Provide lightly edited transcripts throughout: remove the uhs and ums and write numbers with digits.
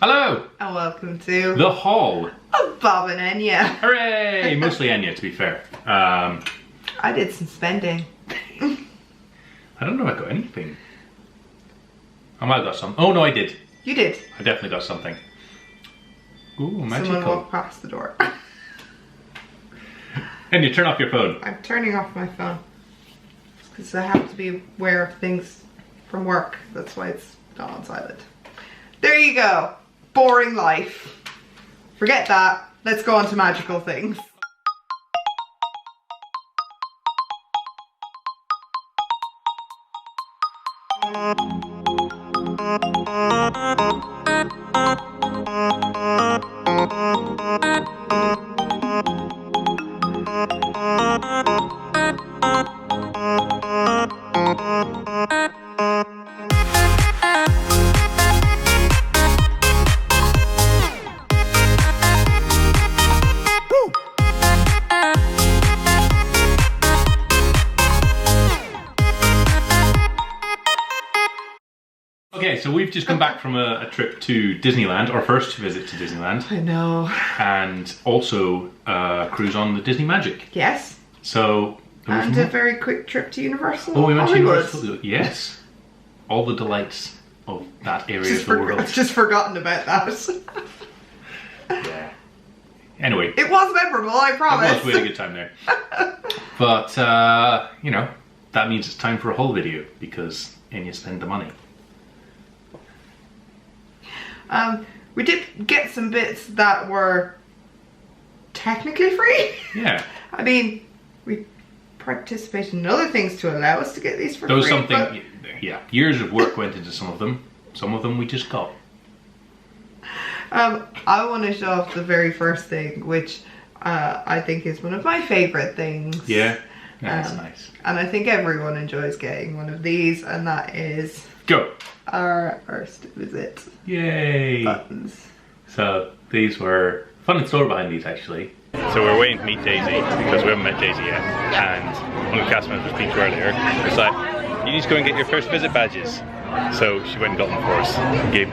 Hello! And welcome to The Hall of Bob and Enya. Hooray! Mostly Enya, to be fair. I did some spending. I don't know if I got anything. I might have got some. Oh no, I did. You did. I definitely got something. Ooh, magical. Someone walked past the door. Enya, turn off your phone. I'm turning off my phone. Because I have to be aware of things from work. That's why it's not on silent. There you go. Boring life. Forget that. Let's go on to magical things. Okay, so we've just come back from a trip to Disneyland, our first visit to Disneyland. I know. And also a cruise on the Disney Magic. Yes. So... And a very quick trip to Universal. Oh, we went to Hollywood. Universal. Yes. All the delights of that area of the world. I've just forgotten about that. Yeah. Anyway. It was memorable, I promise. It was. We had a good time there. But, you know, that means it's time for a whole video because Enya spent the money. We did get some bits that were technically free. Yeah. I mean, we participated in other things to allow us to get these for There was free. something, yeah, years of work went into some of them. Some of them we just got. I want to show off the very first thing, which I think is one of my favourite things. Yeah, that's nice. And I think everyone enjoys getting one of these, and that is... Go! Our first visit. Yay! Buttons. So these were fun story behind these actually. So we're waiting to meet Daisy because we haven't met Daisy yet, and one of the cast members speaking to her earlier was like, you need to go and get your first visit badges. So she went and got them for us, gave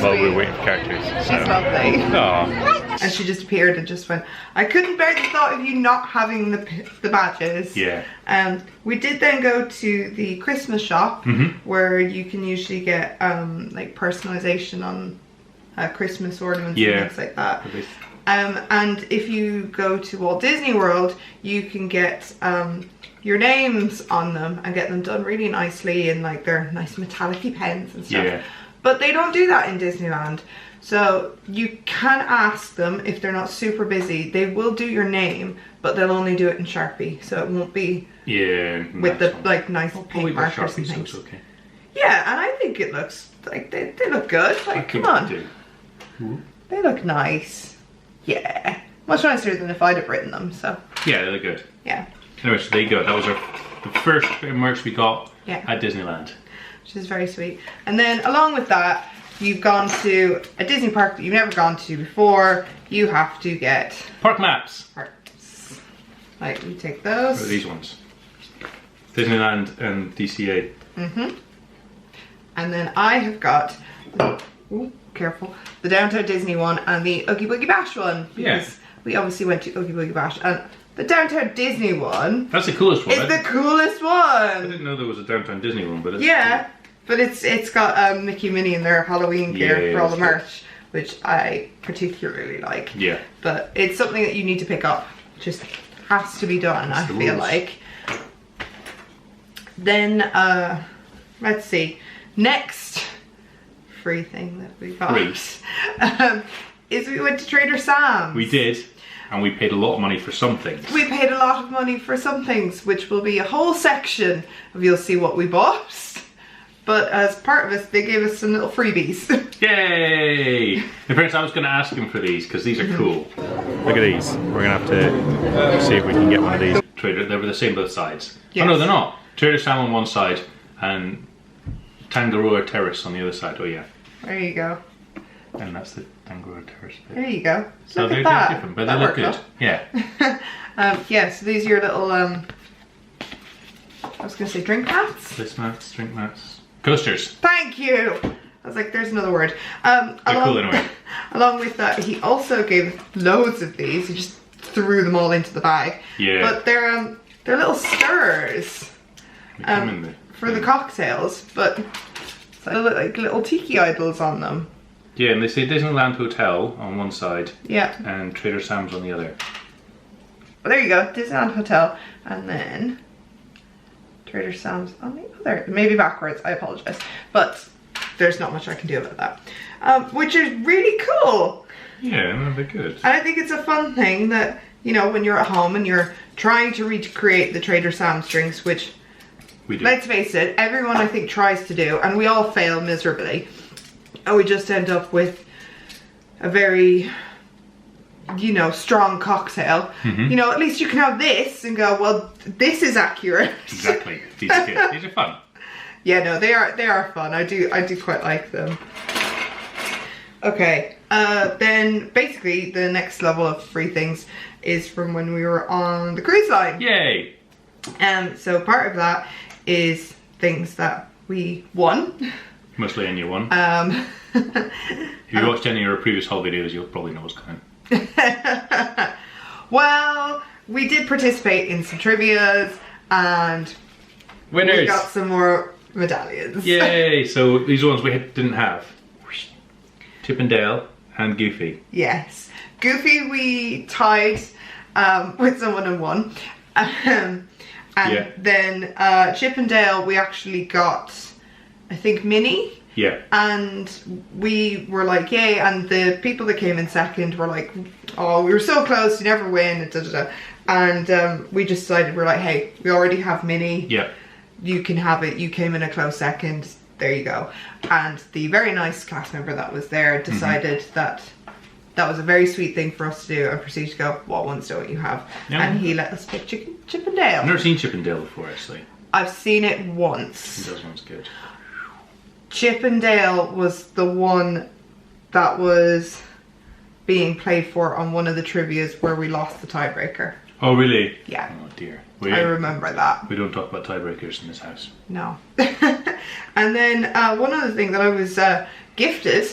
while we were waiting for characters. So. She's lovely. Aww. And she just appeared and just went, I couldn't bear the thought of you not having the badges. Yeah. And we did then go to the Christmas shop where you can usually get like personalization on Christmas ornaments and things like that. And if you go to Walt Disney World, you can get your names on them and get them done really nicely in like their nice metallic-y pens and stuff. Yeah. But they don't do that in Disneyland. So you can ask them if they're not super busy. They will do your name, but they'll only do it in Sharpie. So it won't be with the like nice paint markers and things. So it's okay. Yeah, and I think it looks like they look good. Like, come on. They look nice. Yeah. Much nicer than if I'd have written them, so. Yeah, they look good. Yeah. Anyway, so there you go. That was the first bit of merch we got at Disneyland. Which is very sweet. And then along with that, you've gone to a Disney park that you've never gone to before. You have to get park maps. Parks. Like, you take those. What are these ones? Disneyland and DCA. And then I have got, ooh, careful, the Downtown Disney one and the OOgie Boogie Bash one. Because we obviously went to OOgie Boogie Bash. And the Downtown Disney one. That's the coolest one. It's the coolest one. I didn't know there was a Downtown Disney one, but it's cool. But it's got Mickey and Minnie in their Halloween gear for all the merch, which I particularly like. Yeah. But it's something that you need to pick up. Just has to be done, I feel like. Then, let's see. Next free thing that we got is we went to Trader Sam's. We did. And we paid a lot of money for some things. We paid a lot of money for some things, which will be a whole section of you'll see what we bought. But as part of it, they gave us some little freebies. Yay! In fairness, I was going to ask him for these because these are cool. Look at these. We're going to have to see if we can get one of these. Trader, they were the same both sides. Yes. Oh no, they're not. Trader Sam on one side and Tangaroa Terrace on the other side. Oh yeah. There you go. And that's the Tangaroa Terrace bit. There you go. So look they're different, but they look good. Yeah. Yeah, so these are your little, I was going to say drink mats? List mats, drink mats. Coasters. Thank you! I was like, there's another word. They're cool anyway. Along with that, he also gave loads of these. He just threw them all into the bag. Yeah. But they're little stirrers for the cocktails. But they look like little tiki idols on them. Yeah, and they say Disneyland Hotel on one side. Yeah. And Trader Sam's on the other. Well, there you go, Disneyland Hotel, and then Trader Sam's on the other. Maybe backwards, I apologize. But there's not much I can do about that. Which is really cool. Yeah, they're good. And I think it's a fun thing that, you know, when you're at home and you're trying to recreate the Trader Sam's drinks, which, we do. Let's face it, everyone I think tries to do, and we all fail miserably. And we just end up with a very, you know, strong cocktail. You know, at least you can have this and go, well, this is accurate. Exactly. These are good. These are fun. Yeah, no, they are fun. I do quite like them. Okay, then basically the next level of free things is from when we were on the cruise line. Yay! So part of that is things that we won. Mostly Enya won. If you watched any of our previous haul videos, you'll probably know what's coming. Well, we did participate in some trivias and winners. We got some more medallions. Yay! So these ones we didn't have. Chip and Dale and Goofy. Yes. Goofy we tied with someone and won. And then Chip and Dale we actually got, I think, Minnie. Yeah. And we were like, yay, and the people that came in second were like, oh, we were so close, you never win, and da-da-da. And we just decided, we're like, hey, we already have Minnie. Yeah. You can have it, you came in a close second, there you go. And the very nice cast member that was there decided that that was a very sweet thing for us to do and proceeded to go, what ones don't you have? Yeah. And he let us pick Chip and Dale. I've never seen Chip and Dale before, actually. I've seen it once. Those ones good. Chip and Dale was the one that was being played for on one of the trivias where we lost the tiebreaker. Oh, really? Yeah. Oh, dear. I remember that. We don't talk about tiebreakers in this house. No. And then one other thing that I was gifted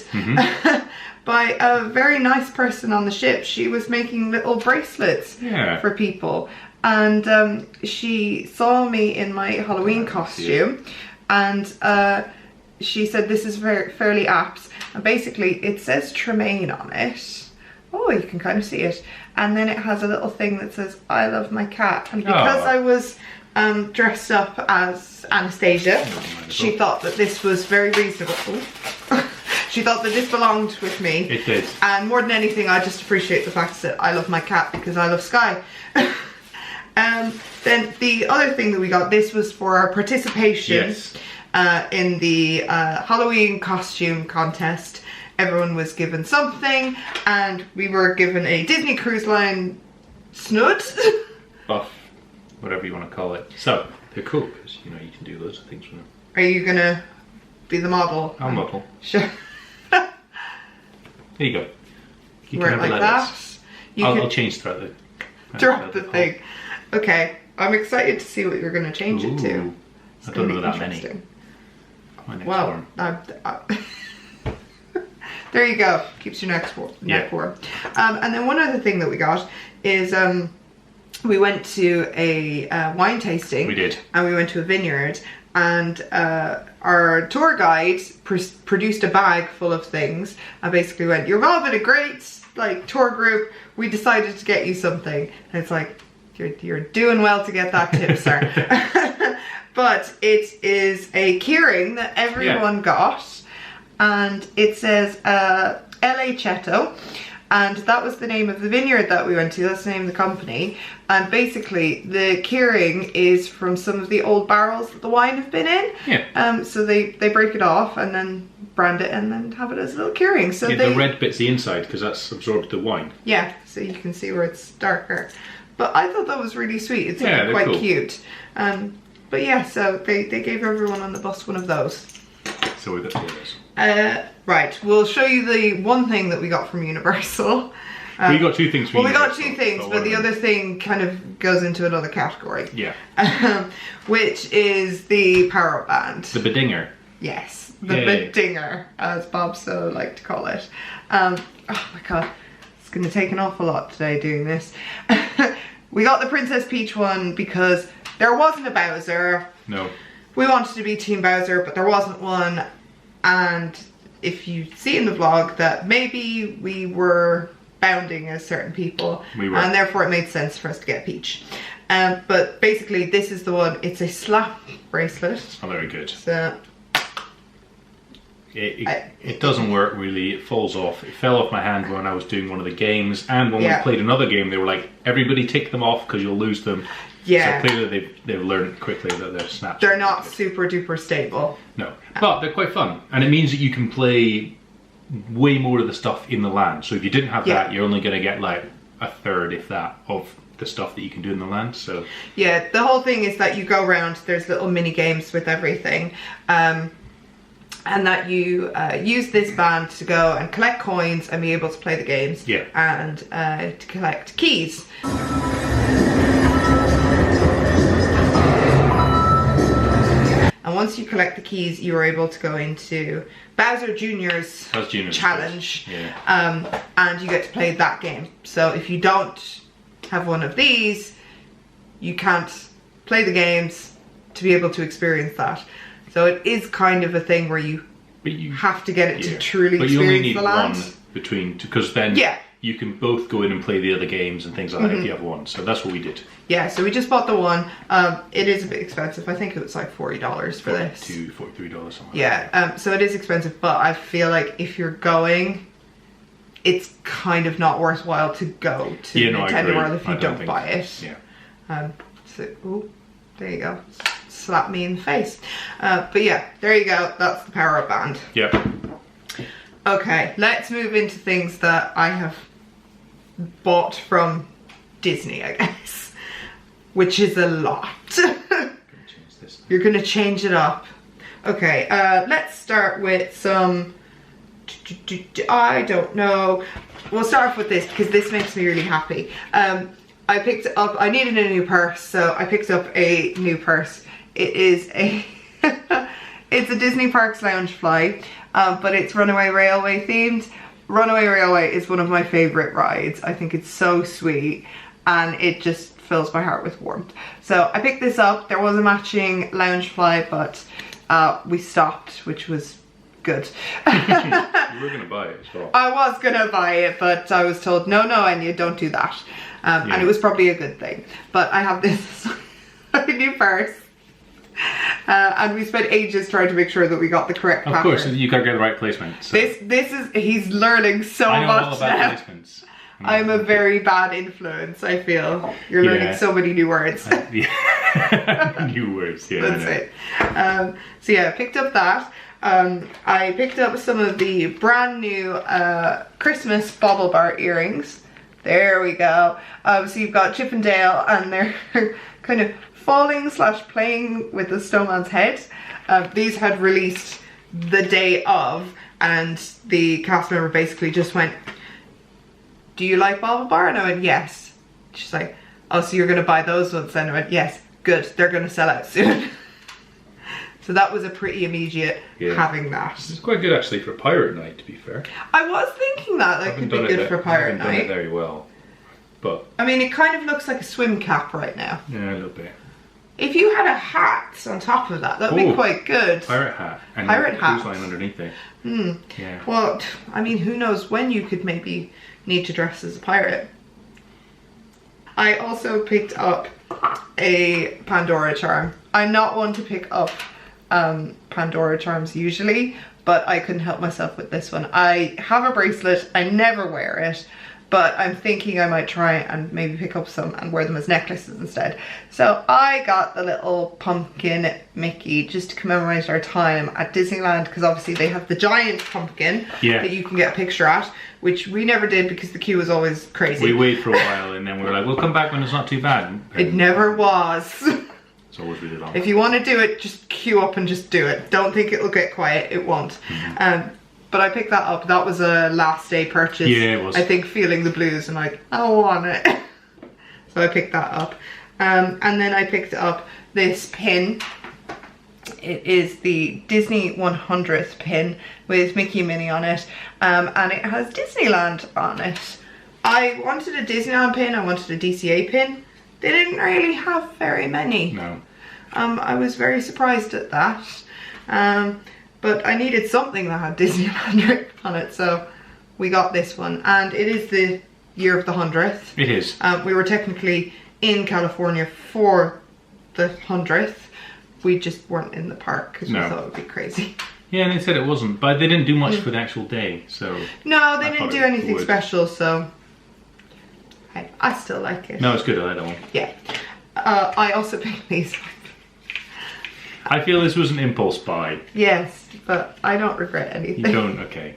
by a very nice person on the ship. She was making little bracelets for people. And she saw me in my Halloween costume. And she said this is fairly apt, and basically it says Tremaine on it. Oh, you can kind of see it. And then it has a little thing that says I love my cat, and because I was dressed up as Anastasia, she thought that this was very reasonable. She thought that this belonged with me. It did. And more than anything, I just appreciate the fact that I love my cat because I love Sky. Then the other thing that we got, this was for our participation in the Halloween costume contest. Everyone was given something, and we were given a Disney Cruise Line snud. Buff, whatever you want to call it. So, they're cool, because, you know, you can do loads of things with them. Are you gonna be the model? I'll model. Sure. There you go. You wear it like that. I'll change throughout the thing. Okay, I'm excited to see what you're going to change it to. I don't know that many. Well, there you go. Keeps your neck warm. And then one other thing that we got is we went to a wine tasting. We did. And we went to a vineyard, and our tour guide produced a bag full of things and basically went, you've all been a great tour group, we decided to get you something. And it's like, you're doing well to get that tip, sir. But it is a keyring that everyone got, and it says LA Cheto, and that was the name of the vineyard that we went to. That's the name of the company. And basically the keyring is from some of the old barrels that the wine have been in. So they break it off and then brand it and then have it as a little keyring. So the red bit's the inside because that's absorbed the wine. Yeah, so you can see where it's darker. But I thought that was really sweet. It's quite cool. Cute. But yeah, so they gave everyone on the bus one of those. So we got 2 of those. Right, we'll show you the one thing that we got from Universal. We got 2 things from Universal. Well, we got 2 things, but the other thing kind of goes into another category. Yeah. Which is the power band. The Bedinger. Yes, the Bedinger, as Bob so liked to call it. Oh my god, it's going to take an awful lot today doing this. We got the Princess Peach one because there wasn't a Bowser. No. We wanted to be Team Bowser, but there wasn't one. And if you see in the vlog that maybe we were bounding as certain people. We were. And therefore it made sense for us to get Peach. But basically this is the one, it's a slap bracelet. Oh, very good. So it doesn't work really, it falls off. It fell off my hand when I was doing one of the games, and when we played another game they were like, everybody take them off because you'll lose them. Yeah. So clearly they've learned quickly that they're snaps. They're not super duper stable. No, but they're quite fun, and it means that you can play way more of the stuff in the land. So if you didn't have that, you're only going to get like a third, if that, of the stuff that you can do in the land. So yeah, the whole thing is that you go around, there's little mini games with everything, and that you use this band to go and collect coins and be able to play the games. Yeah. And to collect keys. And once you collect the keys, you are able to go into Bowser Jr.'s challenge. Yeah. And you get to play that game. So if you don't have one of these, you can't play the games to be able to experience that. So it is kind of a thing where you have to get it to truly experience the land. But you only need one between, because then you can both go in and play the other games and things like that if you have one. So that's what we did. Yeah, so we just bought the one. It is a bit expensive. I think it was like $40 for this. $43, something. Yeah, so it is expensive, but I feel like if you're going, it's kind of not worthwhile to go to Nintendo World if you don't buy it. Yeah. So, ooh, there you go. Slap me in the face. But yeah, there you go. That's the Power Up Band. Yep. Okay, let's move into things that I have bought from Disney, I guess. Which is a lot. You're going to change it up. Okay, let's start with some... I don't know. We'll start off with this because this makes me really happy. I picked up... I needed a new purse, so I picked up a new purse. It is a... It's a Disney Parks Loungefly, but it's Runaway Railway themed. Runaway Railway is one of my favourite rides. I think it's so sweet and it just fills my heart with warmth. So I picked this up. There was a matching Loungefly, but we stopped, which was good. You were going to buy it as well. I was going to buy it, but I was told, no, Enya, don't do that. And it was probably a good thing. But I have this new purse. And we spent ages trying to make sure that we got the correct pattern. Of course, you gotta get the right placement. So. He's learning so much now. I know all about placements. I'm a very bad influence, I feel. You're learning so many new words. New words, yeah. That's it. So yeah, I picked up that. I picked up some of the brand new Christmas Bobble Bar earrings. There we go. So you've got Chip and Dale, and they're kind of falling / playing with the snowman's head. These had released the day of, and the cast member basically just went, do you like Bobble Bar? And I went, yes. She's like, oh, so you're gonna buy those ones? And I went, yes, good, they're gonna sell out soon. So that was a pretty immediate having that. It's quite good actually for Pirate Night, to be fair. I was thinking that could be good for Pirate Night. I haven't done it very well, but... I mean, it kind of looks like a swim cap right now. Yeah, a little bit. If you had a hat on top of that, that'd be quite good. Pirate hat. And pirate hat. Cruise line underneath it. Yeah. Well, I mean, who knows when you could maybe need to dress as a pirate. I also picked up a Pandora charm. I'm not one to pick up Pandora charms usually, but I couldn't help myself with this one. I have a bracelet. I never wear it. But I'm thinking I might try and maybe pick up some and wear them as necklaces instead. So I got the little pumpkin Mickey just to commemorate our time at Disneyland, because obviously they have the giant pumpkin that you can get a picture at, which we never did because the queue was always crazy. We waited for a while and then we were like, we'll come back when it's not too bad. It never was. It's always really long. If you want to do it, just queue up and just do it. Don't think it'll get quiet, it won't. But I picked that up. That was a last day purchase. Yeah, it was. I think feeling the blues and like, I want it. So I picked that up. And then I picked up this pin. It is the Disney 100th pin with Mickey and Minnie on it, and it has Disneyland on it. I wanted a Disneyland pin, I wanted a DCA pin. They didn't really have very many. No. I was very surprised at that. But I needed something that had Disneyland written on it, so we got this one. And it is the year of the 100th. It is. We were technically in California for the 100th. We just weren't in the park because we thought it would be crazy. Yeah, and they said it wasn't, but they didn't do much for the actual day, so... No, they didn't do anything special, so... I still like it. No, it's good, I like that one. Yeah. I also picked these. I feel this was an impulse buy. Yes, but I don't regret anything. You don't? Okay.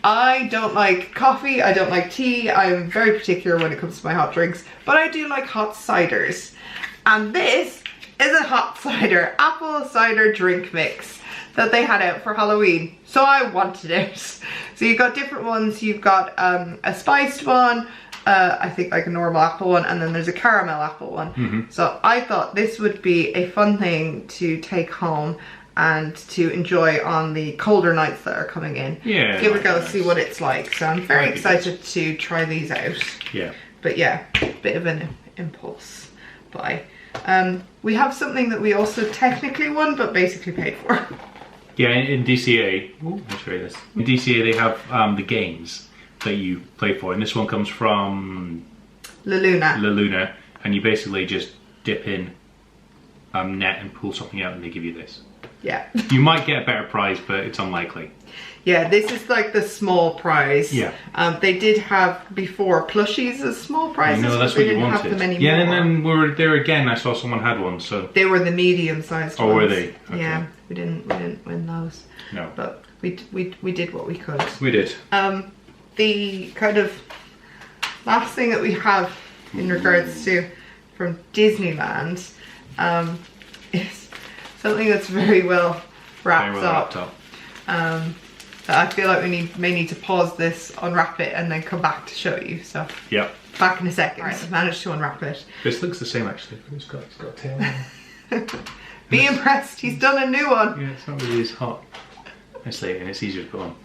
I don't like coffee, I don't like tea, I'm very particular when it comes to my hot drinks, but I do like hot ciders. And this is a hot cider, apple cider drink mix that they had out for Halloween. So I wanted it. So you've got different ones, you've got a spiced one, I think like a normal apple one, and then there's a caramel apple one. So I thought this would be a fun thing to take home and to enjoy on the colder nights that are coming in. Yeah. Give it a go, see what it's like. So I'm very excited to try these out. Yeah. But yeah, bit of an impulse buy. We have something that we also technically won, but basically paid for. Yeah, in DCA, let's show you this. In DCA they have the games that you play for, and this one comes from La Luna. La Luna, and you basically just dip in net and pull something out and they give you this. Yeah. You might get a better prize, but it's unlikely. Yeah, this is like the small prize. Yeah. They did have before plushies as small prizes. No, that's but what they you didn't wanted. have them anymore. Yeah, and then we were there again. I saw someone had one, so they were the medium-sized ones. Oh, were they? Okay. Yeah, we didn't win those. No. But we did what we could. We did. The kind of last thing that we have in regards to from Disneyland is something that's very well wrapped up. I feel like we may need to pause this, unwrap it, and then come back to show you. So yeah, back in a second. Right, I've managed to unwrap it. This looks the same actually. It's got a tail. Be impressed. He's done a new one. Yeah, it's not really as hot. Honestly, and it's easier to put on.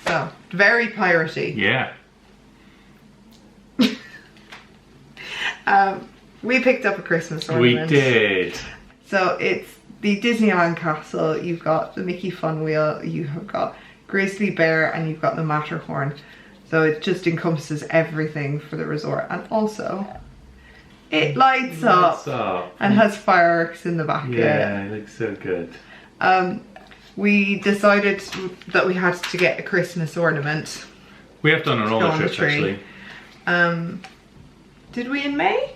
So very piratey. Yeah. We picked up a Christmas ornament. We did. So it's the Disneyland Castle. You've got the Mickey Fun Wheel, you have got Grizzly Bear, and you've got the Matterhorn. So it just encompasses everything for the resort. And also, it lights up and has fireworks in the back. Yeah, it looks so good. We decided that we had to get a Christmas ornament. We have done our own trips actually. Did we in May?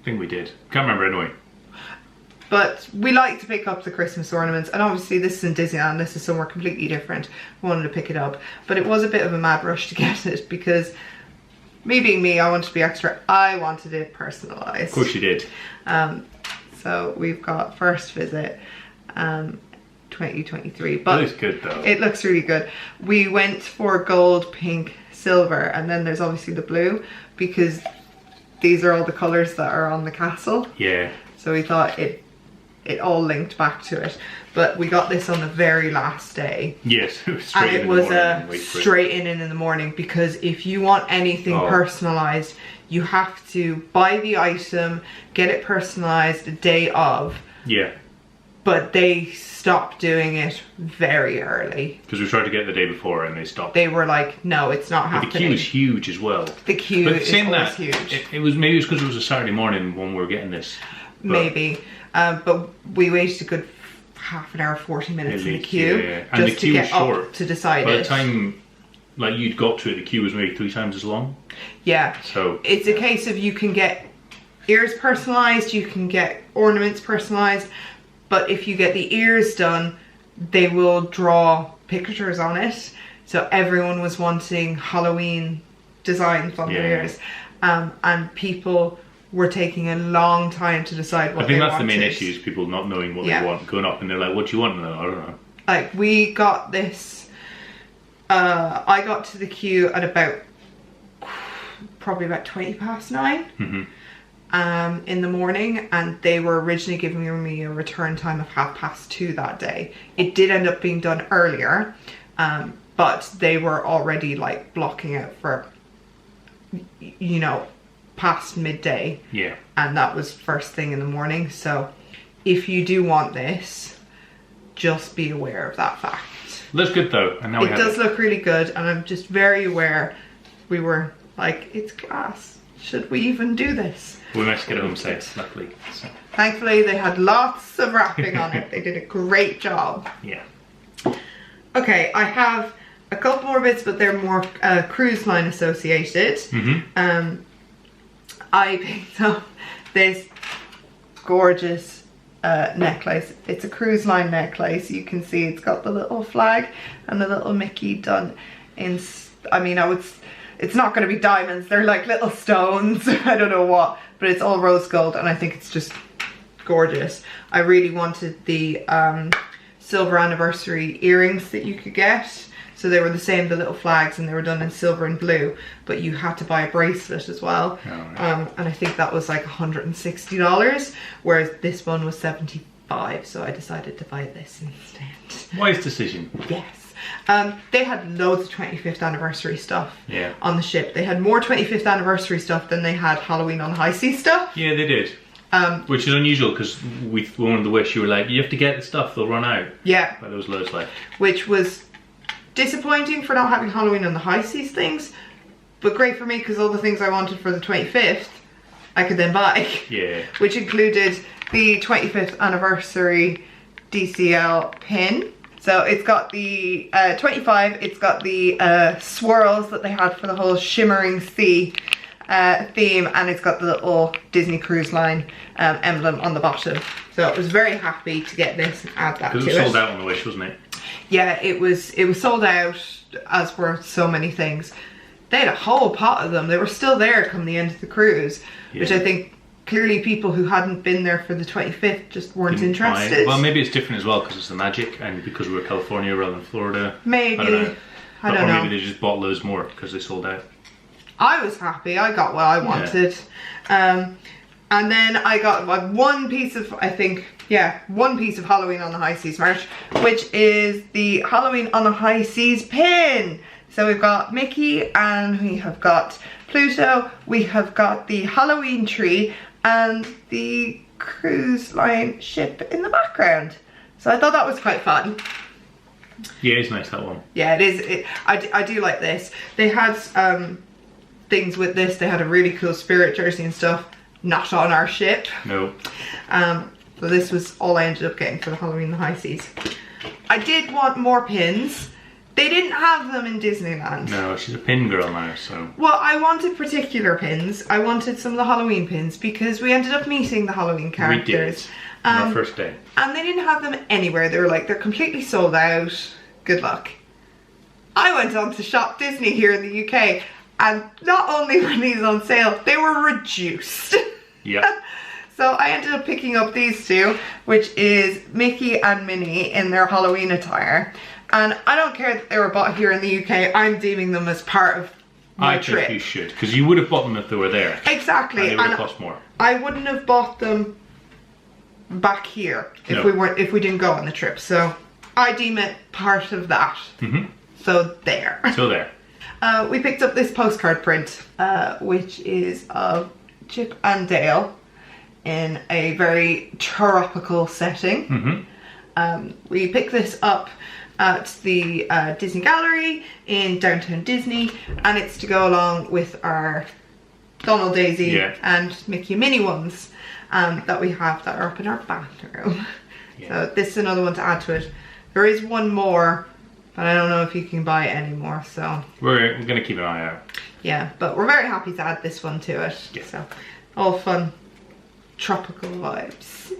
I think we did. Can't remember anyway. But we like to pick up the Christmas ornaments, and obviously this isn't Disneyland, this is somewhere completely different. We wanted to pick it up, but it was a bit of a mad rush to get it because me being me, I wanted to be extra. I wanted it personalised. Of course you did. So we've got first visit 2023. But it looks good though. It looks really good. We went for gold, pink, silver, and then there's obviously the blue because these are all the colours that are on the castle. Yeah. So we thought it all linked back to it. But we got this on the very last day. Yes, it was straight and it was a straight in the morning because if you want anything personalised, you have to buy the item, get it personalised the day of. Yeah. But they stopped doing it very early. Because we tried to get it the day before and they stopped. They were like, no, it's not happening. The queue is huge as well. The queue is always huge. It was maybe because it was a Saturday morning when we were getting this. Maybe. But we waited a good half an hour, 40 minutes in the queue. Yeah. And just the queue to was get short. Up to decide By the time like you'd got to it, the queue was maybe 3 times as long. Yeah. So it's a case of you can get ears personalised, you can get ornaments personalised, but if you get the ears done, they will draw pictures on it. So everyone was wanting Halloween designs on their ears. And people were taking a long time to decide what they wanted. I think that's the main issue, is people not knowing what they want, going up and they're like, what do you want? And I don't know. Like, we got this, I got to the queue at about, probably about 9:20. in the morning, and they were originally giving me a return time of 2:30 that day. It did end up being done earlier, but they were already like blocking out for, you know, past midday. Yeah. And that was first thing in the morning. So if you do want this, just be aware of that fact. Looks good though, and now it does look really good, and I'm just very aware. We were like, it's glass. Should we even do this? We managed to get it home safe, luckily. So. Thankfully, they had lots of wrapping on it. They did a great job. Yeah. Okay, I have a couple more bits, but they're more cruise line associated. I picked up this gorgeous necklace. It's a cruise line necklace. You can see it's got the little flag and the little Mickey done in, I mean, it's not going to be diamonds. They're like little stones. I don't know what, but it's all rose gold, and I think it's just gorgeous. I really wanted the silver anniversary earrings that you could get. So they were the same, the little flags, and they were done in silver and blue, but you had to buy a bracelet as well. Oh, right. And I think that was like $160, whereas this one was $75, so I decided to buy this instead. Wise decision. Yes. They had loads of 25th anniversary stuff on the ship. They had more 25th anniversary stuff than they had Halloween on High Seas stuff. Yeah, they did. Which is unusual, because when we won the Wish, you were like, you have to get the stuff, they'll run out. Yeah. But there was loads left. Which was disappointing for not having Halloween on the High Seas things, but great for me because all the things I wanted for the 25th I could then buy. Yeah. Which included the 25th anniversary DCL pin. So it's got the 25, it's got the swirls that they had for the whole shimmering sea theme, and it's got the little Disney Cruise Line emblem on the bottom. So I was very happy to get this and add that to it. Because it was sold out on the Wish, wasn't it? Yeah, it was sold out, as were so many things. They had a whole pot of them. They were still there come the end of the cruise, which I think clearly people who hadn't been there for the 25th just weren't interested. Well, maybe it's different as well because it's the magic, and because we were California rather than Florida. Maybe. I don't know. Or maybe they just bought loads more because they sold out. I was happy. I got what I wanted. Yeah. And then I got like one piece of, one piece of Halloween on the High Seas merch, which is the Halloween on the High Seas pin. So we've got Mickey, and we have got Pluto, we have got the Halloween tree, and the cruise line ship in the background. So I thought that was quite fun. Yeah, it's nice, that one. Yeah, it is. I do like this. They had things with this. They had a really cool spirit jersey and stuff. Not on our ship. No. So this was all I ended up getting for the Halloween in the High Seas. I did want more pins. They didn't have them in Disneyland. No, she's a pin girl now, so. Well, I wanted particular pins. I wanted some of the Halloween pins because we ended up meeting the Halloween characters. We did. On our first day. And they didn't have them anywhere. They were like, they're completely sold out. Good luck. I went on to Shop Disney here in the UK, and not only were these on sale, they were reduced. Yeah. So I ended up picking up these two, which is Mickey and Minnie in their Halloween attire. And I don't care that they were bought here in the UK, I'm deeming them as part of my trip. I think you should, because you would have bought them if they were there. Exactly. And they would have cost more. I wouldn't have bought them back here if we didn't go on the trip. So I deem it part of that. So there. So there. We picked up this postcard print, which is of Chip and Dale in a very tropical setting. We picked this up at the Disney Gallery in downtown Disney, and it's to go along with our Donald, Daisy and Mickey and Minnie ones that we have that are up in our bathroom. So this is another one to add to it. There is one more, but I don't know if you can buy it anymore, so we're gonna keep an eye out. Yeah, but we're very happy to add this one to it. So all fun tropical vibes.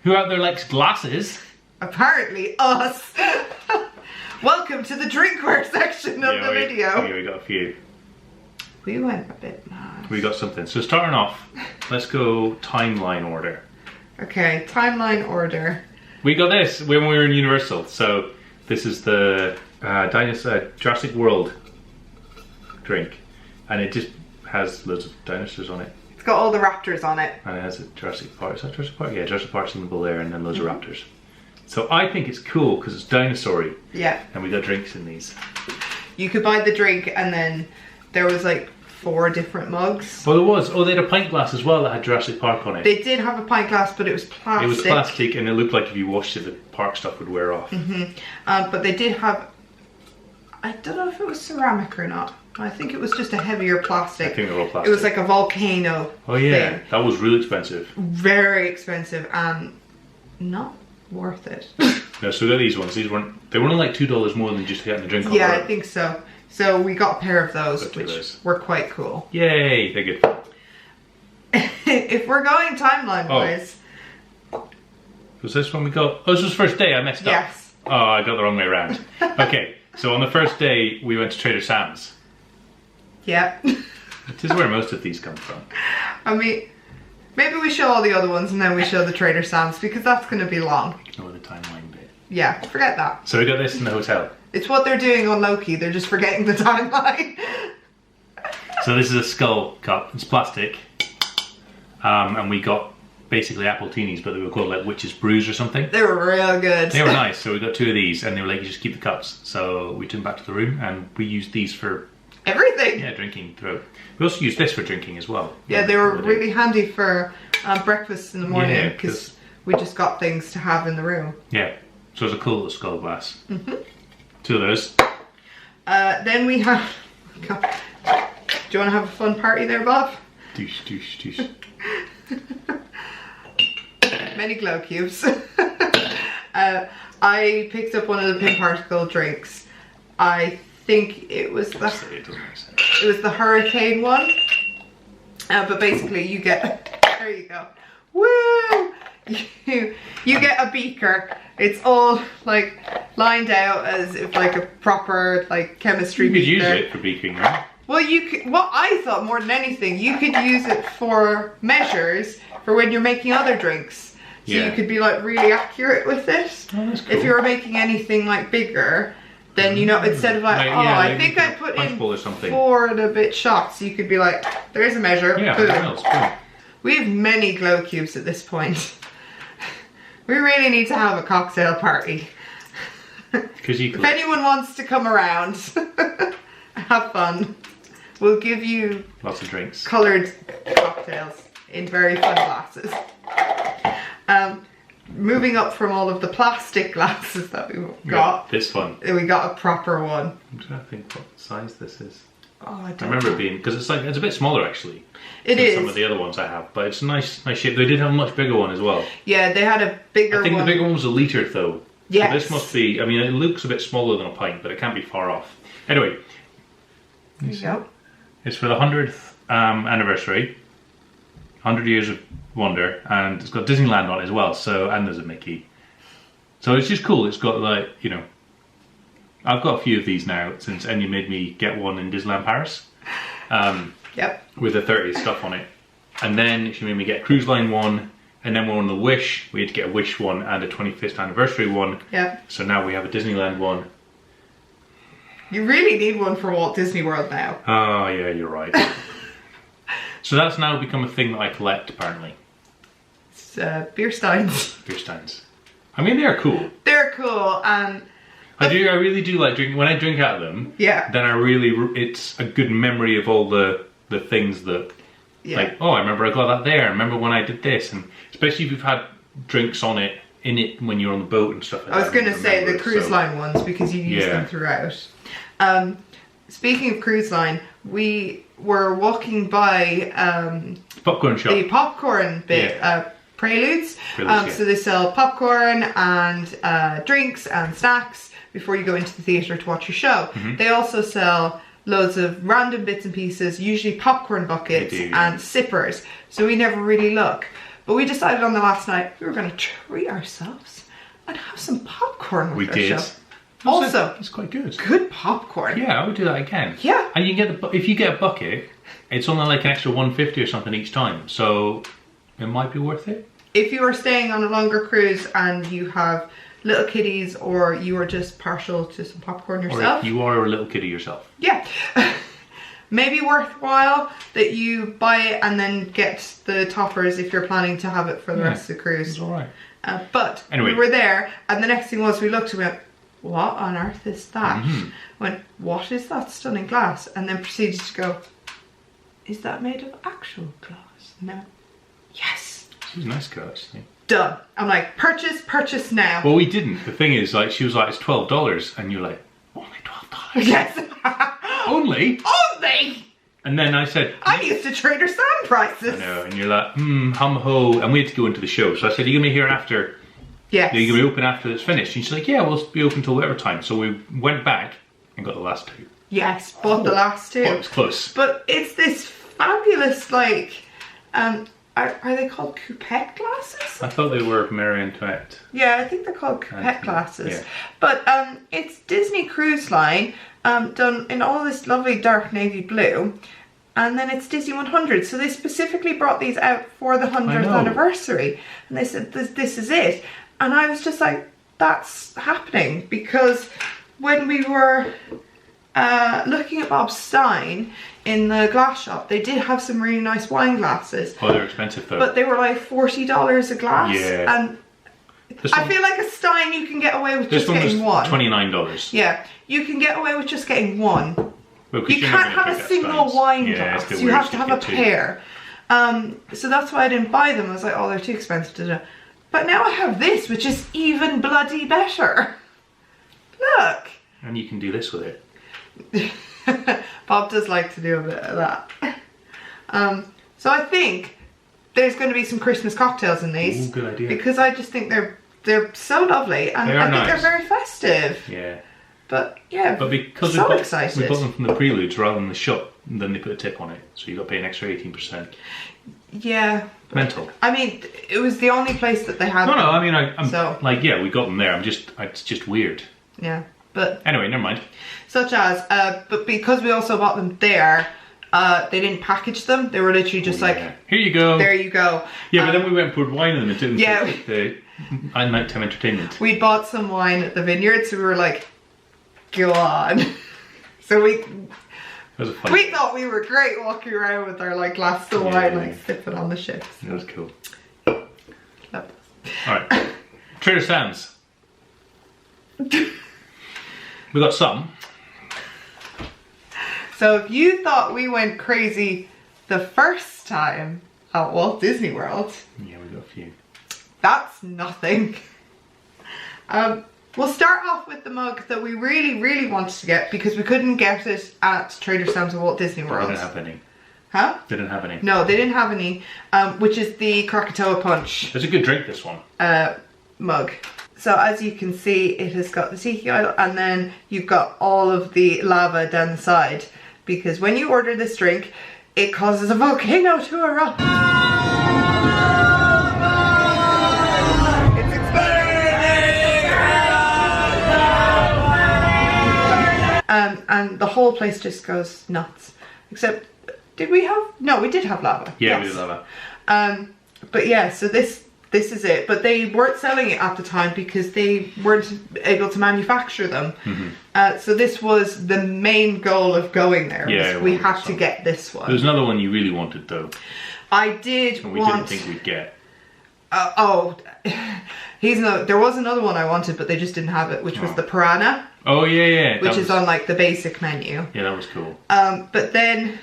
Who out there likes glasses? Apparently us. Welcome to the drinkware section of the video. Yeah, we got a few. We went a bit mad. We got something. So starting off, let's go timeline order. Okay, timeline order. We got this when we were in Universal. So this is the Jurassic World drink, and it just has loads of dinosaurs on it. It's got all the raptors on it. And it has a Jurassic Park. Is that Jurassic Park? Yeah, Jurassic Park symbol there, and then loads of raptors. So I think it's cool because it's dinosaur-y. Yeah. And we got drinks in these. You could buy the drink, and then there was like 4 different mugs. Oh, there was. Oh, they had a pint glass as well that had Jurassic Park on it. They did have a pint glass, but it was plastic. It was plastic, and it looked like if you washed it, the park stuff would wear off. But they did have, I don't know if it was ceramic or not. I think it was just a heavier plastic. I think they were all plastic. It was like a volcano. Oh yeah, thing. that was really expensive. Very expensive and not worth it. No, so we got these ones. They were only like $2 more than just getting the drink on Yeah, the road. I think so. So we got a pair of those, Got 2 of which those. were quite cool. Yay, they're good. If we're going timeline wise. Was this when we got? Oh, this was the first day. I messed up. Yes. Oh, I got the wrong way around. Okay, so on the first day we went to Trader Sam's. Yeah. It is where most of these come from. I mean, maybe we show all the other ones and then we show the Trader Sam's because that's going to be long. Ignore the timeline bit. Yeah, forget that. So we got this in the hotel. It's what they're doing on Loki. They're just forgetting the timeline. So this is a skull cup. It's plastic. And we got basically appletinis, but they were called like Witch's Brews or something. They were real good. They were nice. So we got 2 of these, and they were like, you just keep the cups. So we took them back to the room, and we used these for everything. Yeah, drinking throughout. We also used this for drinking as well. Yeah, they were really handy for breakfast in the morning because we just got things to have in the room. Yeah, so it's a cool little skull glass. 2 of those. Then we have. God. Do you want to have a fun party there, Bob? Douche, douche, douche. Many glow cubes. I picked up one of the pin particle drinks. I think it was the hurricane one. But basically you get, there you go. Woo! You get a beaker. It's all like lined out as if like a proper like chemistry beaker. You could use it for beaking, right? Well, you could, what I thought more than anything, you could use it for measures for when you're making other drinks. So you could be like really accurate with it. Oh, that's cool. If you were making anything like bigger, then you know, instead of like, I think I put in 4 and a bit shots, you could be like, there's a measure. Yeah, boom. We have many glow cubes at this point. We really need to have a cocktail party. If anyone wants to come around, have fun. We'll give you lots of drinks, coloured cocktails in very fun glasses. Moving up from all of the plastic glasses that we got, this one. We got a proper one. I'm trying to think what size this is. Oh, I remember it being, because it's a bit smaller actually. It is. Some of the other ones I have, but it's a nice shape. They did have a much bigger one as well. Yeah, they had a bigger one. I think the bigger one was a litre though. Yes. So this must be, I mean, it looks a bit smaller than a pint, but it can't be far off. Anyway. There you go. It's for the 100th anniversary. 100 Years of Wonder, and it's got Disneyland on it as well, so, and there's a Mickey. So it's just cool. It's got like, you know, I've got a few of these now since Enya made me get one in Disneyland Paris. Yep. With the 30th stuff on it. And then she made me get a cruise line one, and then we're on the Wish. We had to get a Wish one and a 25th anniversary one. Yep. So now we have a Disneyland one. You really need one for Walt Disney World now. Oh yeah, you're right. So that's now become a thing that I collect apparently. It's beer steins. Beer steins. I mean, they're cool. They're cool, and I really do like drinking. When I drink out of them, yeah, then it's a good memory of all the things that, like, oh, I remember I got that there. I remember when I did this, and especially if you've had drinks in it when you're on the boat and stuff like that. I was going to say the cruise line ones because you use them throughout. Speaking of cruise line, we were walking by popcorn shop. The popcorn bit, Preludes. So they sell popcorn and drinks and snacks before you go into the theatre to watch your show. They also sell loads of random bits and pieces, usually popcorn buckets and sippers. So we never really look. But we decided on the last night we were going to treat ourselves and have some popcorn with our show. Also, it's quite good. Good popcorn. Yeah, I would do that again. Yeah. And you can get if you get a bucket, it's only like an extra $1.50 or something each time. So it might be worth it. If you are staying on a longer cruise and you have little kiddies, or you are just partial to some popcorn yourself. Or if you are a little kiddie yourself. Yeah. maybe worthwhile that you buy it and then get the toppers if you're planning to have it for the rest of the cruise. It's alright. But anyway, we were there, and the next thing was we looked and went, what on earth is that? Went, what is that stunning glass? And then proceeded to go, is that made of actual glass? No. Yes. She was a nice girl, actually. Done. I'm like, purchase now. Well, we didn't. The thing is, like, she was like, it's $12, and you're like, only $12. Yes. Only? Only. And then I said, I'm used to Trader Sam prices. I know, and you're like, hum ho, and we had to go into the show. So I said, are you gonna be here after? Yes. Are you gonna be open after it's finished? And she's like, yeah, we'll be open till whatever time. So we went back and got the last two. Yes, bought the last two. Oh, it was close. But it's this fabulous, like, are they called coupette glasses? I thought they were Marie Antoinette. Yeah, I think they're called coupette glasses. Yeah. But it's Disney Cruise Line, done in all this lovely dark navy blue. And then it's Disney 100. So they specifically brought these out for the 100th anniversary. And they said, this is it. And I was just like, that's happening. Because when we were looking at Bob Stein in the glass shop, they did have some really nice wine glasses. Oh, they're expensive though. But they were like $40 a glass. Yeah. And I feel like a Stein you can get away with just getting one. $29. Yeah, you can get away with just getting one. Well, you can't have a single wine glass. You have to have a pair. So that's why I didn't buy them. I was like, oh, they're too expensive. But now I have this, which is even bloody better. Look. And you can do this with it. Bob does like to do a bit of that. So I think there's going to be some Christmas cocktails in these. Ooh, good idea. Because I just think they're so lovely, and I think they're very festive. Yeah. But yeah, but because so we bought them from the Preludes rather than the shop, and then they put a tip on it, so you got to pay an extra 18%. Yeah. Mental. I mean, it was the only place that they had. No, I mean, I'm so, like, yeah, we got them there. It's just weird. Yeah, but anyway, never mind. Such as, but because we also bought them there, they didn't package them. They were literally just like, here you go. There you go. Yeah, but then we went and poured wine in them and didn't. Yeah. The nighttime entertainment. We bought some wine at the vineyard, so we were like, go on. So we thought we were great walking around with our like glass of wine, like sipping on the ships. That was cool. All right, Trader Sam's. We got some. So if you thought we went crazy the first time at Walt Disney World, yeah, we got a few. That's nothing. We'll start off with the mug that we really wanted to get because we couldn't get it at Trader Sam's or Walt Disney World. They didn't have any. Huh? They didn't have any. No, they didn't have any, which is the Krakatoa Punch. It's a good drink, this one. Mug. So as you can see, it has got the tiki oil and then you've got all of the lava down the side. Because when you order this drink, it causes a volcano to erupt. It's exploding! And the whole place just goes nuts. Except, did we have? No, we did have lava. Yeah, yes. we did lava. But yeah, so this is it. But they weren't selling it at the time because they weren't able to manufacture them. So this was the main goal of going there. Yeah, we had to get this one. There's another one you really wanted though. I did and we didn't think we'd get. There was another one I wanted, but they just didn't have it, which was the piranha. Oh yeah. Which is on like the basic menu. Yeah, that was cool. But then,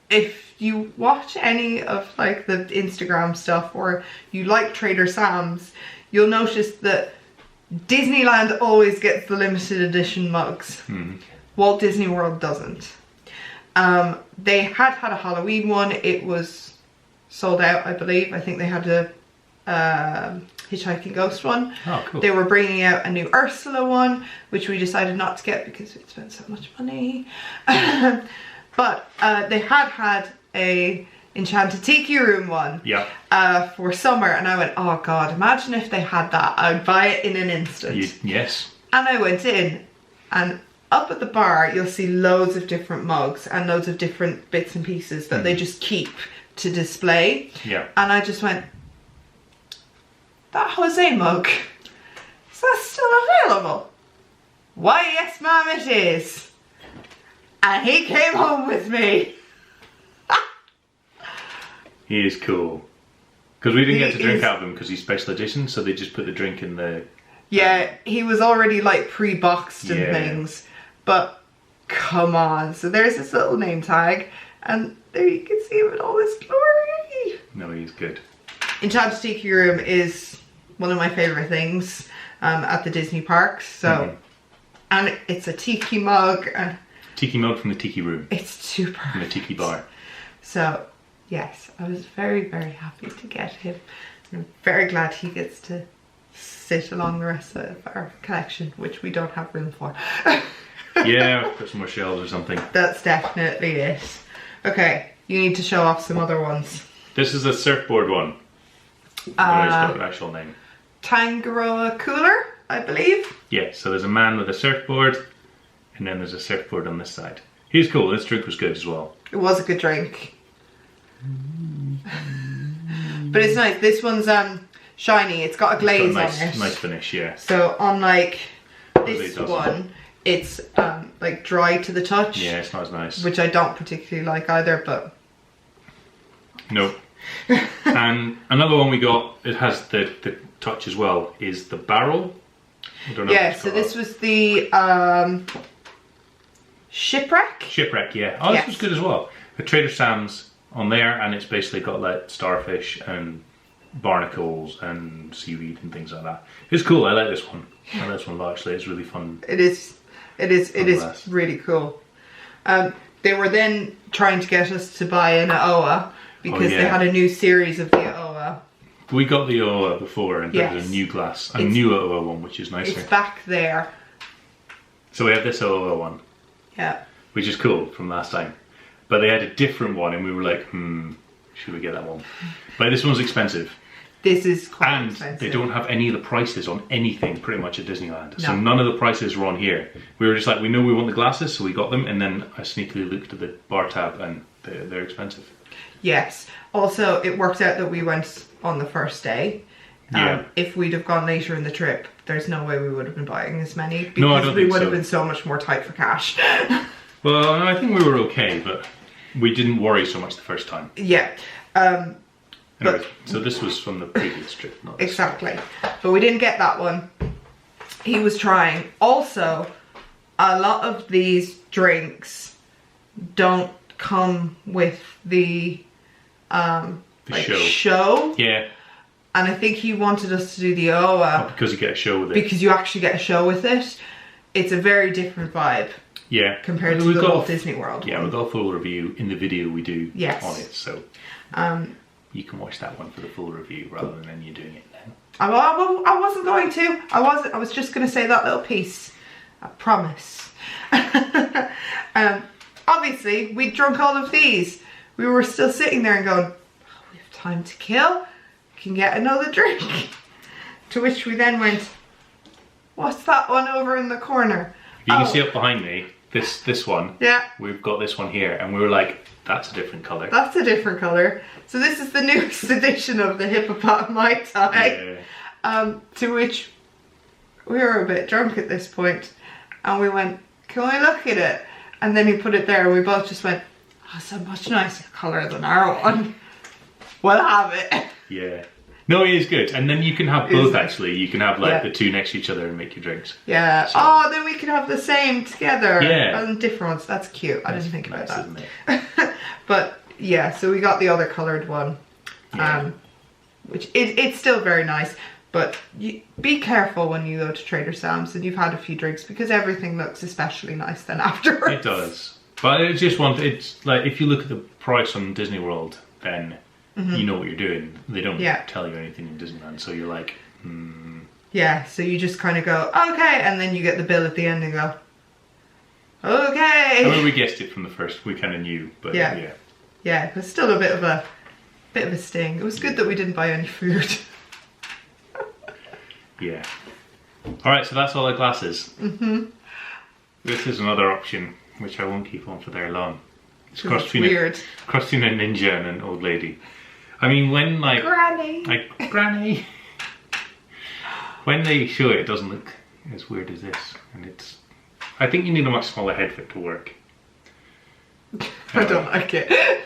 if you watch any of like the Instagram stuff or you like Trader Sam's, you'll notice that Disneyland always gets the limited edition mugs. Walt Disney World doesn't. They had a Halloween one. It was sold out, I believe. I think they had a Hitchhiking Ghost one. Oh, cool. They were bringing out a new Ursula one, which we decided not to get because we spent so much money. But they had a Enchanted Tiki Room one for summer, and I went, oh god, imagine if they had that. I would buy it in an instant. Yes. And I went in, and up at the bar you'll see loads of different mugs and loads of different bits and pieces that they just keep to display. Yeah. And I just went, that Jose mug, is that still available? Why yes ma'am it is. And he came home with me. He is cool. Because we didn't get to drink out of him because he's special edition, so they just put the drink in the... Yeah, he was already like pre-boxed and things. But come on. So there's this little name tag. And there you can see him in all his glory. No, he's good. Enchanted Tiki Room is one of my favourite things at the Disney parks. So, and it's a tiki mug. And tiki mug from the Tiki Room. It's super from the Tiki Bar. So, yes, I was very, very happy to get him. I'm very glad he gets to sit along the rest of our collection, which we don't have room for. Yeah, put some more shelves or something. That's definitely it. Okay, you need to show off some other ones. This is a surfboard one. I just got the actual name. Tangaroa Cooler, I believe. Yeah, so there's a man with a surfboard, and then there's a surfboard on this side. He's cool. This drink was good as well. It was a good drink. But it's nice. This one's shiny. It's got a glaze on it. Nice finish, yeah. So unlike this one, it's like dry to the touch. Yeah, it's not as nice. Which I don't particularly like either, but... No. And another one we got, it has the touch as well, is the barrel. I don't know. Yeah, so this was the Shipwreck? Shipwreck, yeah. Oh, this was good as well. The Trader Sam's on there, and it's basically got like starfish and barnacles and seaweed and things like that. It's cool. I like this one. I like this one a lot, actually. It's really fun. It is really cool. They were then trying to get us to buy an OOA because they had a new series of the OOA. We got the OOA before, and there's a new glass, a new OOA one, which is nicer. It's back there. So we have this OOA one. Yeah. Which is cool from last time. But they had a different one, and we were like, should we get that one? But this one's expensive. This is quite expensive. And they don't have any of the prices on anything pretty much at Disneyland. No. So none of the prices were on here. We were just like, we know we want the glasses, so we got them, and then I sneakily looked at the bar tab, and they're expensive. Yes. Also, it worked out that we went on the first day. If we'd have gone later in the trip, there's no way we would have been buying this many. Because no, I don't we think would so. have been so much more tight for cash. Well, I think we were okay, but we didn't worry so much the first time. Yeah. Anyways, so this was from the previous trip, not this exactly. One. But we didn't get that one. He was trying. Also, a lot of these drinks don't come with the show. Yeah. And I think he wanted us to do the OOA. Oh, because you get a show with it. Because you actually get a show with it. It's a very different vibe. Yeah. Compared to the Walt Disney World. Yeah, we've got a full review in the video we do on it. So you can watch that one for the full review rather than Enya doing it now. I wasn't going to. I was just going to say that little piece. I promise. Obviously, we drunk all of these. We were still sitting there and going, oh, we have time to kill. We can get another drink. To which we then went, what's that one over in the corner? You can see up behind me, this one. Yeah. We've got this one here, and we were like, that's a different colour. That's a different colour. So this is the newest edition of the Hippopot Mai Tai. Yeah. To which we were a bit drunk at this point, and we went, can we look at it? And then he put it there, and we both just went, oh, it's a much nicer colour than our one. We'll have it. Yeah. No, it is good. And then you can have both, actually. You can have like the two next to each other and make your drinks. Yeah. So. Oh, then we can have the same together. Yeah. And different ones. That's cute. I didn't think about that. But yeah, so we got the other coloured one. Yeah. Which it's still very nice. But be careful when you go to Trader Sam's and you've had a few drinks, because everything looks especially nice then afterwards. It does. But it's like, if you look at the price on Disney World, then you know what you're doing. They don't tell you anything in Disneyland, so you're like, Yeah, so you just kind of go, okay, and then you get the bill at the end and go, okay. I mean, we guessed it from the first, we kind of knew, but yeah. Yeah, it was still a bit of a sting. It was good that we didn't buy any food. Yeah. Alright, so that's all the glasses. This is another option, which I won't keep on for very long. It's cross between a ninja and an old lady. I mean, when like Granny. When they show it, it doesn't look as weird as this, and I think you need a much smaller head for it to work. I don't like it.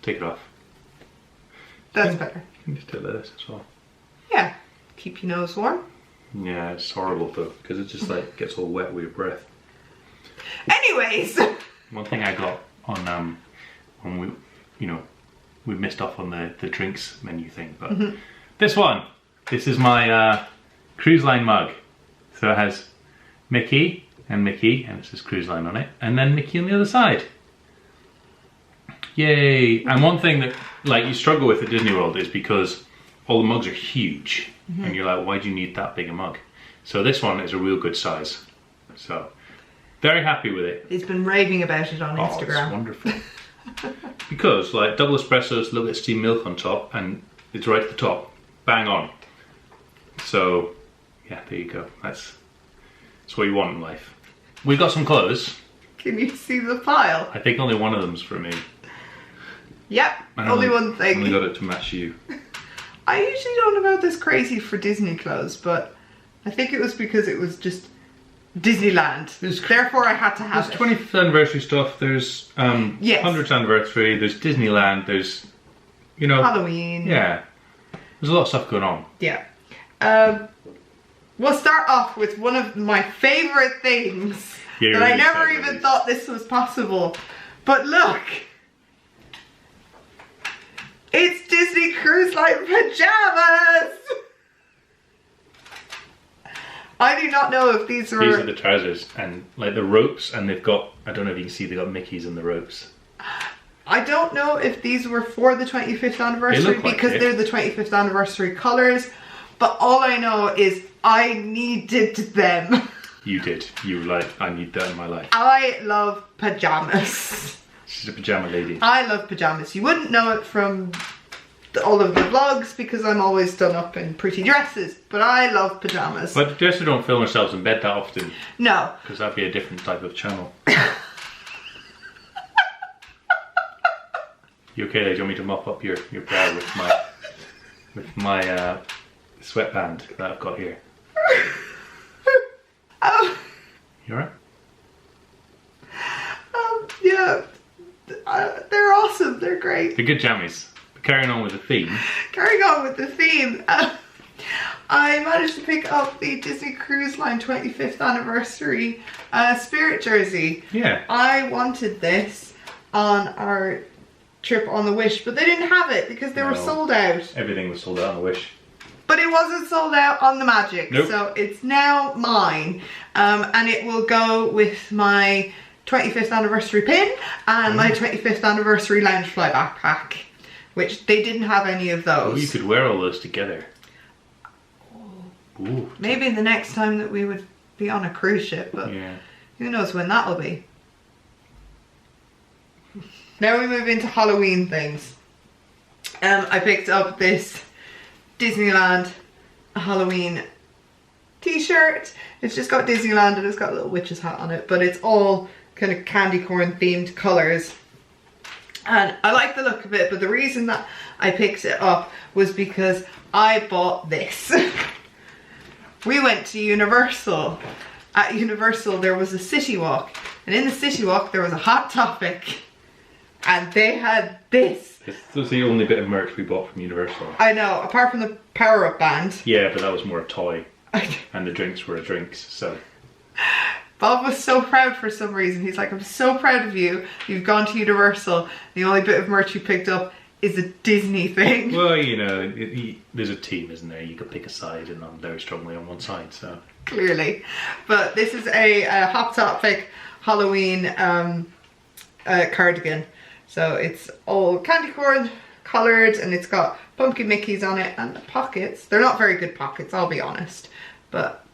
Take it off. That's better. You can just do this as well. Yeah. Keep your nose warm. Yeah, it's horrible though, because it just like gets all wet with your breath. Anyways. One thing I got on when we, you know, we missed off on the drinks menu thing, but this is my cruise line mug. So it has Mickey, and it says cruise line on it, and then Mickey on the other side. Yay! And one thing that like you struggle with at Disney World is because all the mugs are huge, and you're like, why do you need that big a mug? So this one is a real good size. So very happy with it. He's been raving about it on Instagram. It's wonderful. Because like double espressos, a little bit of steamed milk on top, and it's right at the top, bang on. So yeah, there you go. That's what you want in life. We've got some clothes. Can you see the pile? I think only one of them's for me. Yep, only one thing. I only got it to match you. I usually don't go this crazy for Disney clothes, but I think it was because it was just Disneyland. Therefore I had to have it. There's 25th anniversary stuff, there's 100th anniversary, there's Disneyland, there's, you know... Halloween. Yeah. There's a lot of stuff going on. Yeah. We'll start off with one of my favourite things that I never even thought this was possible. But look! It's Disney Cruise Line pajamas! I do not know if these are... These are the trousers and like the ropes, and they've got, I don't know if you can see, they've got Mickeys in the ropes. I don't know if these were for the 25th anniversary because they're the 25th anniversary colours, but all I know is I needed them. You did. You were like, I need that in my life. I love pajamas. She's a pajama lady. I love pajamas. You wouldn't know it from all of the vlogs because I'm always done up in pretty dresses, but I love pajamas. But dresses don't film ourselves in bed that often. No. Because that'd be a different type of channel. You okay there? Do you want me to mop up your brow with my sweatband that I've got here? You alright? Yeah. They're awesome. They're great. They're good jammies. But carrying on with the theme. Carrying on with the theme. I managed to pick up the Disney Cruise Line 25th anniversary Spirit jersey. Yeah. I wanted this on our trip on the Wish, but they didn't have it because they were sold out. Everything was sold out on the Wish. But it wasn't sold out on the Magic. Nope. So it's now mine. And it will go with my 25th anniversary pin and my 25th anniversary Loungefly backpack, which they didn't have any of those. Oh, you could wear all those together. Ooh. Maybe the next time that we would be on a cruise ship, but who knows when that'll be. Now we move into Halloween things. I picked up this Disneyland Halloween t-shirt. It's just got Disneyland and it's got a little witch's hat on it, but it's all kind of candy corn themed colours. And I like the look of it, but the reason that I picked it up was because I bought this. We went to Universal. At Universal there was a City Walk, and in the City Walk there was a Hot Topic, and they had this. This was the only bit of merch we bought from Universal. I know, apart from the Power Up band. Yeah, but that was more a toy. And the drinks were drinks, so. Bob was so proud for some reason. He's like, I'm so proud of you. You've gone to Universal. The only bit of merch you picked up is a Disney thing. Well, you know, there's a team, isn't there? You could pick a side, and I'm very strongly on one side, so. Clearly. But this is a Hot Topic Halloween cardigan. So it's all candy corn coloured, and it's got pumpkin Mickeys on it, and the pockets, they're not very good pockets, I'll be honest, but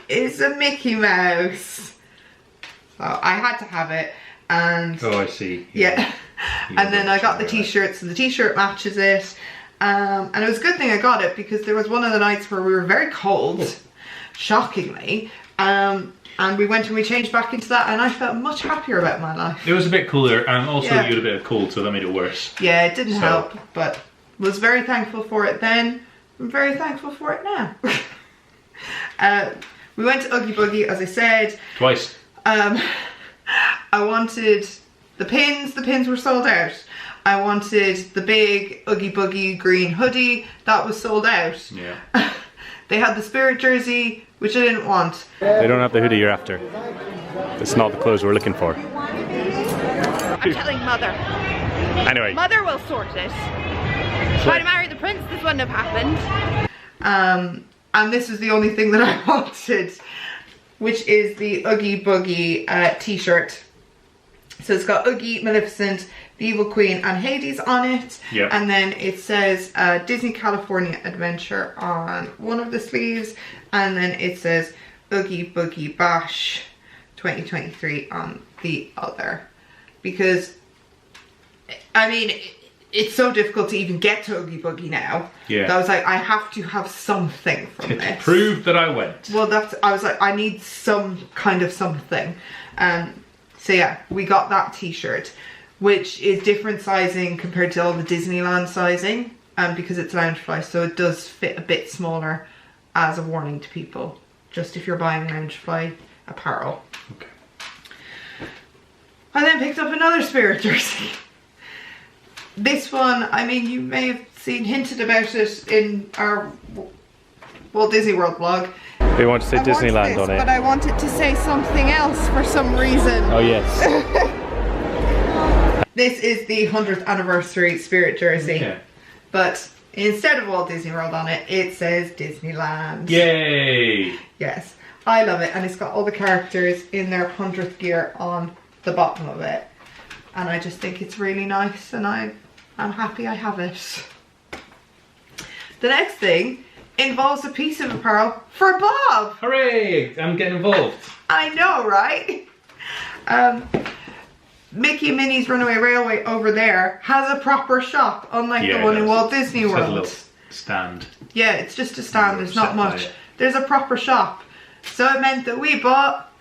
it's a Mickey Mouse. So I had to have it, and oh, I see. Yeah. And then I got the t-shirt, so the t-shirt matches it, and it was a good thing I got it because there was one of the nights where we were very cold, shockingly, and we went and we changed back into that, and I felt much happier about my life. It was a bit cooler, and also you had a bit of cold, so that made it worse. Yeah, it didn't help, but was very thankful for it then. I'm very thankful for it now. We went to OOgie Boogie, as I said. Twice. I wanted the pins were sold out. I wanted the big OOgie Boogie green hoodie, that was sold out. Yeah. They had the spirit jersey, which I didn't want. They don't have the hoodie you're after. It's not the clothes we're looking for. I'm telling Mother. Anyway. Mother will sort it. If I'd married the prince, this wouldn't have happened. And this is the only thing that I wanted, which is the OOgie Boogie t-shirt. So it's got Oogie, Maleficent, the Evil Queen and Hades on it. Yep. And then it says Disney California Adventure on one of the sleeves. And then it says OOgie Boogie Bash 2023 on the other. Because, I mean, it's so difficult to even get to OOgie Boogie now. Yeah. That I was like, I have to have something from this. To prove that I went. Well, I was like, I need some kind of something. So yeah, we got that t-shirt, which is different sizing compared to all the Disneyland sizing, because it's Loungefly, so it does fit a bit smaller as a warning to people, just if you're buying Loungefly apparel. Okay. I then picked up another spirit jersey. This one, I mean, you may have seen hinted about it in our Walt Disney World vlog. They want to say Disneyland on it. But I wanted to say something else for some reason. Oh yes. This is the 100th anniversary spirit jersey. Yeah. But instead of Walt Disney World on it, it says Disneyland. Yay! Yes, I love it. And it's got all the characters in their 100th gear on the bottom of it. And I just think it's really nice, and I'm happy I have it. The next thing involves a piece of apparel for Bob. Hooray! I'm getting involved. I know, right? Mickey and Minnie's Runaway Railway over there has a proper shop, unlike the one in Walt Disney World. Has a little stand. Yeah, it's just a stand, there's not much. It. There's a proper shop. So it meant that we bought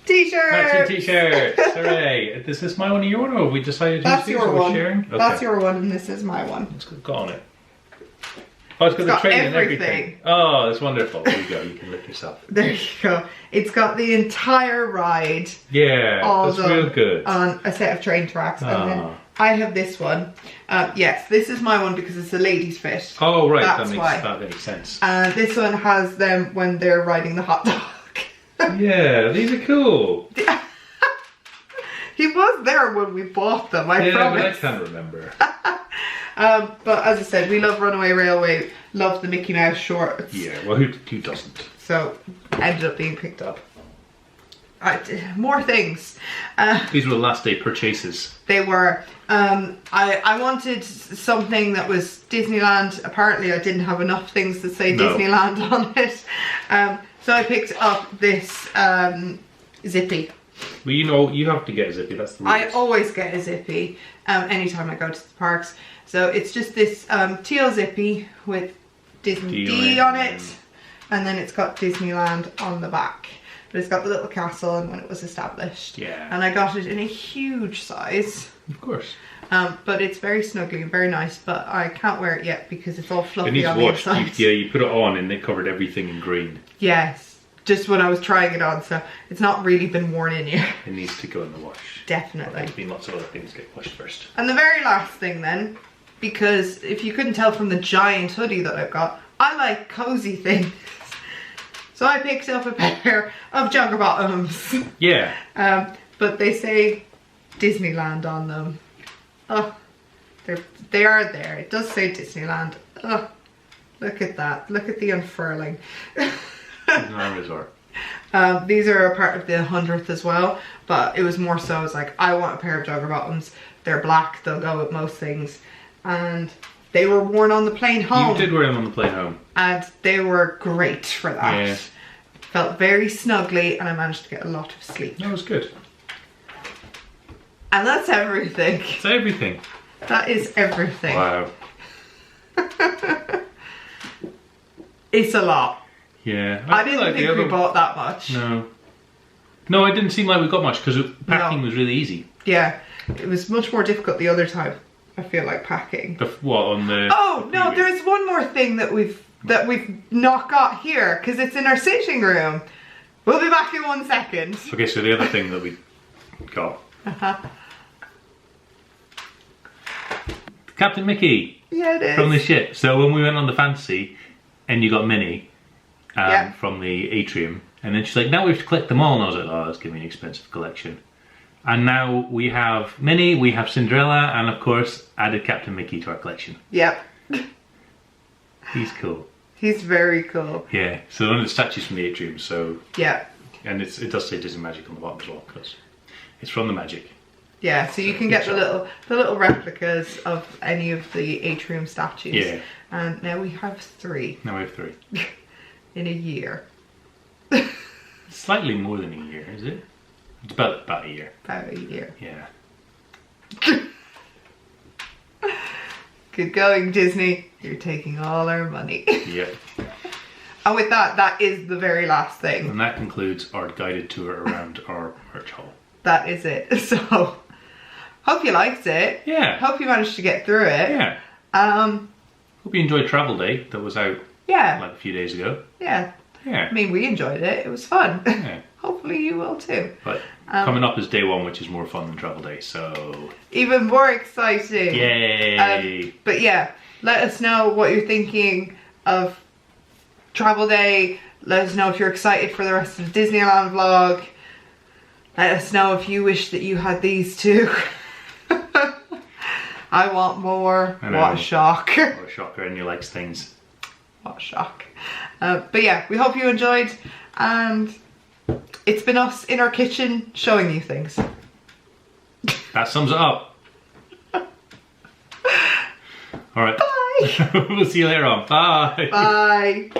t-shirts. Matching t-shirts. Hooray! Is this my one or your one, or have we decided That's your one. Sharing? Okay. That's your one, and this is my one. It's got on it. Oh, it's got the train and everything. Oh, that's wonderful. There you go. You can lift yourself. There you go. It's got the entire ride. Yeah, that's real good. On a set of train tracks. And then I have this one. Yes, this is my one because it's a ladies' fit. Oh, right. That's that makes sense. And this one has them when they're riding the hot dog. Yeah, these are cool. He was there when we bought them, I promise. But I can't remember. But as I said, we love Runaway Railway, love the Mickey Mouse shorts. Yeah, well, who doesn't? So, ended up being picked up. More things. These were the last day purchases. They were. I wanted something that was Disneyland. Apparently I didn't have enough things that say Disneyland on it. So I picked up this Zippy. Well, you know, you have to get a Zippy, that's the rules. I always get a Zippy anytime I go to the parks. So it's just this teal Zippy with Disney D on it. And then it's got Disneyland on the back. But it's got the little castle and when it was established. Yeah. And I got it in a huge size. Of course. But it's very snuggly and very nice, but I can't wear it yet because it's all fluffy it needs on washed. the inside. You put it on and they covered everything in green. Yes, just when I was trying it on, so it's not really been worn in yet. It needs to go in the wash. Definitely. There's been lots of other things get washed first. And the very last thing then, because if you couldn't tell from the giant hoodie that I've got, I like cozy things. So I picked up a pair of jogger bottoms. Yeah. But they say Disneyland on them. Oh, they are there. It does say Disneyland. Oh, look at that. Look at the unfurling. Resort. These are a part of the 100th as well, but it was more so I was like, I want a pair of jogger bottoms. They're black, they'll go with most things. And they were worn on the plane home. You did wear them on the plane home. And they were great for that. Yeah. Felt very snuggly and I managed to get a lot of sleep. That was good. And that's everything. It's everything. That is everything. Wow. It's a lot. Yeah. I didn't think we bought that much. No. No, it didn't seem like we got much because packing was really easy. Yeah. It was much more difficult the other time, I feel like, packing. What, on the... Oh, no, there's one more thing that we've not got here because it's in our sitting room. We'll be back in 1 second. Okay, so the other thing that we got. Captain Mickey. Yeah, it is. From the ship. So when we went on the fantasy, and you got Minnie from the atrium, and then she's like, now we have to collect them all. And I was like, oh, that's giving me an expensive collection. And now we have Minnie, we have Cinderella, and of course added Captain Mickey to our collection. Yep. He's cool. He's very cool. Yeah. So one of the statues from the atrium. So yeah. And it does say Disney Magic on the bottom as well, because it's from the Magic. Yeah, so you can get the little replicas of any of the atrium statues. Yeah. And now we have 3. Now we have 3. In a year. Slightly more than a year, is it? It's about a year. About a year. Yeah. Good going, Disney. You're taking all our money. Yep. And with that, that is the very last thing. And that concludes our guided tour around our merch hall. That is it. So, hope you liked it. Yeah. Hope you managed to get through it. Yeah. Hope you enjoyed Travel Day that was out like a few days ago. Yeah. Yeah. I mean, we enjoyed it. It was fun. Yeah. Hopefully you will too. But coming up is day 1, which is more fun than Travel Day, so... Even more exciting. Yay! But yeah, let us know what you're thinking of Travel Day. Let us know if you're excited for the rest of the Disneyland vlog. Let us know if you wish that you had these too. I want more. What a shock. What a shocker, and you likes things. What a shock. But yeah, we hope you enjoyed, and it's been us in our kitchen showing you things. That sums it up. Alright. Bye. We'll see you later on. Bye. Bye.